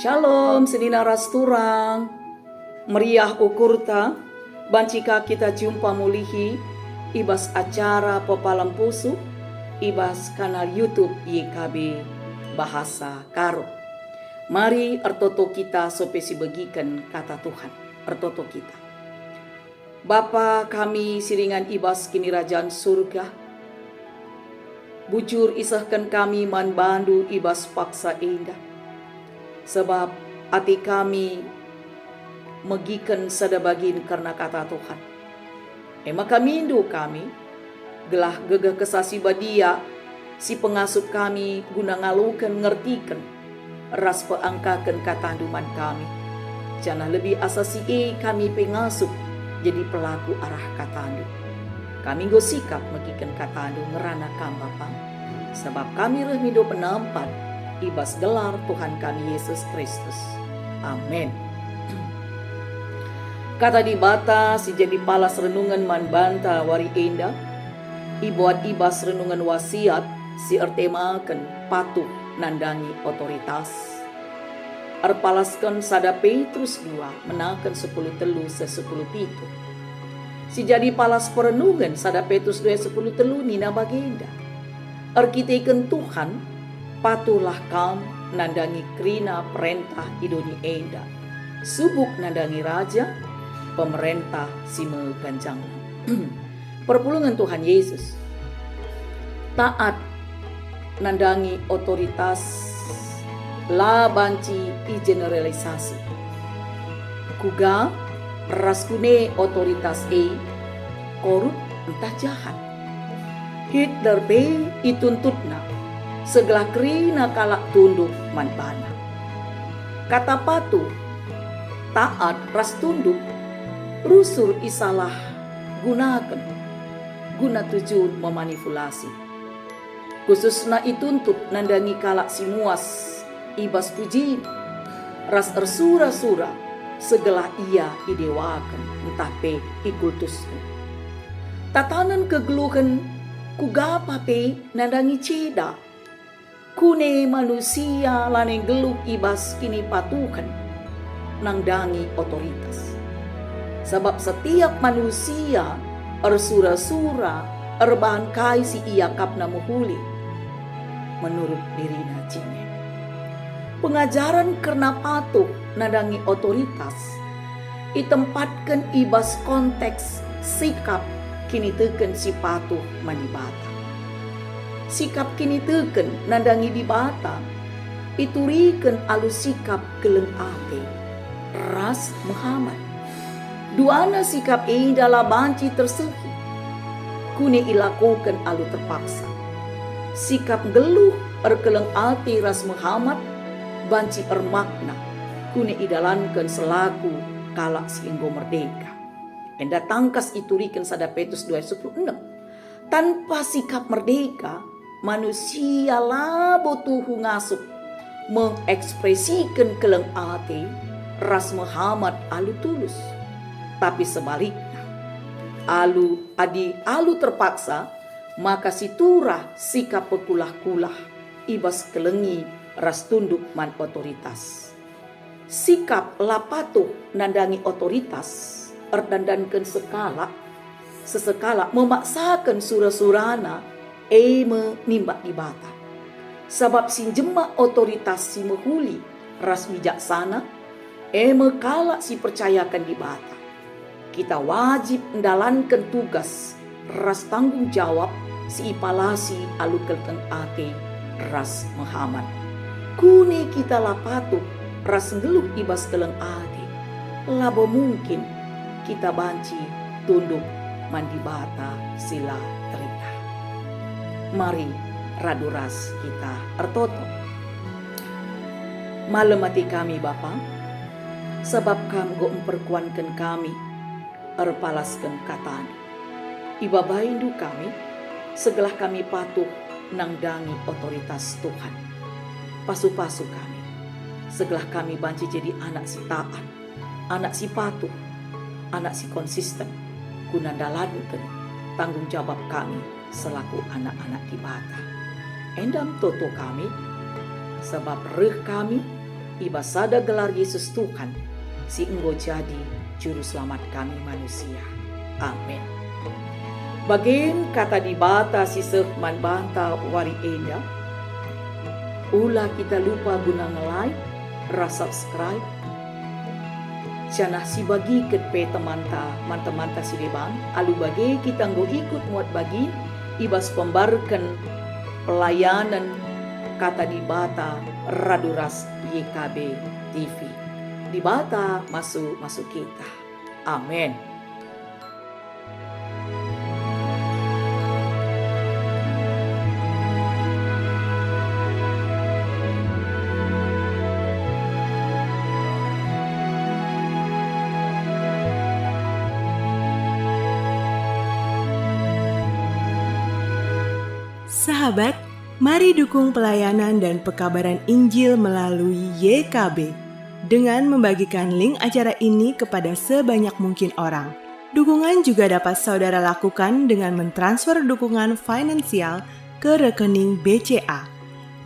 Shalom, sedina rasturang. Meriah ukurta, bancika kita jumpa mulihi, ibas acara Pepalam Pusu, ibas kanal YouTube YKB Bahasa Karo. Mari ertoto kita sopesi begikan kata Tuhan, ertoto kita. Bapa kami siringan ibas kini rajaan surga, bujur isahkan kami man bandu ibas paksa indah. Sebab hati kami megikan sadabagin karena kata Tuhan. Maka mindu kami, gelah gegah kesasi badia, si pengasup kami guna ngalukan ngertikan, ras peangkakan katanduman kami. Jangan lebih asasi kami pengasup jadi pelaku arah katandu. Kami go sikap megikan katandu ngerana kambapang, sebab kami rehmido penampat ibas gelar Tuhan kami Yesus Kristus. Amin. Kata di bata si jadi palas renungan man banta wari enda, ibuat ibas renungan wasiat si ertemakan patuh nandangi otoritas. Erpalaskan sada Petrus 2 menakan 10 telu se 10 pitu. Si jadi palas perenungan sada Petrus 2 10 telu nina bagenda. Erkiteken Tuhan patulah kam nandangi krina perintah idoni enda. Subuk nandangi raja, pemerintah sime ganjang. Perpulungan Tuhan Yesus. Taat nandangi otoritas, la banci i generalisasi. Kuga raskune otoritas korup entah jahat. Hitler be ituntutna segelah krina kalak tunduk manbana. Kata patuh, taat ras tunduk, rusur isalah gunakan, guna tujuan memanipulasi. Khususna ituntut nandangi kalak simuas, ibas puji, ras ersura-sura, segelah ia idewakan, entah pe ikultuskan. Tatanan kegeluhan, kugapa pe nandangi ceda, kune manusia lane geluk ibas kini patukan nangdangi otoritas. Sebab setiap manusia ersura-sura erbahan kai si ia kapna muhuli menurut diri cine. Pengajaran karena patuh nandangi otoritas itempatkan ibas konteks sikap kini teken si patuh manibata. Sikap kini teken nandangi di bata, ituriken alus sikap keleng ate, ras Muhammad. Duana sikap dalam banci tersehi, kune ilakukan alu terpaksa. Sikap geluh keleng ate ras Muhammad, banci makna, kune idalankan selaku kalak singgo merdeka. Enda tangkas ituriken sada Petrus 2:16. Tanpa sikap merdeka, manusia labo tuhu ngasup mengekspresikan keleng ate ras Muhammad alu tulus. Tapi sebaliknya, alu terpaksa, maka siturah sikap pekulah-kulah ibas kelengi ras tunduk man otoritas. Sikap lapatuh nandangi otoritas erdandankan sesekala memaksakan sura-surana menimba di bata. Sebab sinjema otoritas si mehuli ras bijaksana kalak si percayakan di bata. Kita wajib mendalankan tugas ras tanggung jawab si ipalasi alukelkan ate ras Muhammad. Kune kita lapatu ras ngeluh ibas keleng ate. Labo mungkin kita banci tunduk mandibata sila terika. Mari raduras kita ertoto. Malemati kami Bapa, sebab kamu go memperkuankan kami, erpalaskan katan. Ibabaindu kami, segelah kami patuh nangdangi otoritas Tuhan. Pasu-pasu kami, segelah kami banci jadi anak si taat, anak si patuh, anak si konsisten, guna dalankan tanggung jawab kami selaku anak-anak di bata. Endam toto kami, sebab reh kami iba sada gelar Yesus Tuhan, si enggo jadi juru selamat kami manusia. Amin. Bagim kata di bata si man banta wari enda, ulah kita lupa guna nge-like, subscribe, Canah si bagi ketpe teman-teman si debang, alu bagi kita nggo ikut muat bagi, ibas pembarkan pelayanan kata di bata Raduras YKB TV. Di bata masuk kita. Amin. Sahabat, mari dukung pelayanan dan pekabaran Injil melalui YKB dengan membagikan link acara ini kepada sebanyak mungkin orang. Dukungan juga dapat saudara lakukan dengan mentransfer dukungan finansial ke rekening BCA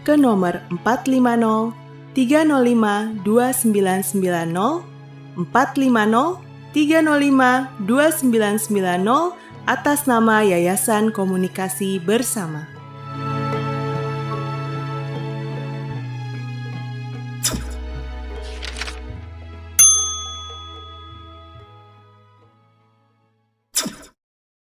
ke nomor 450 305 2990 450 305 2990 atas nama Yayasan Komunikasi Bersama.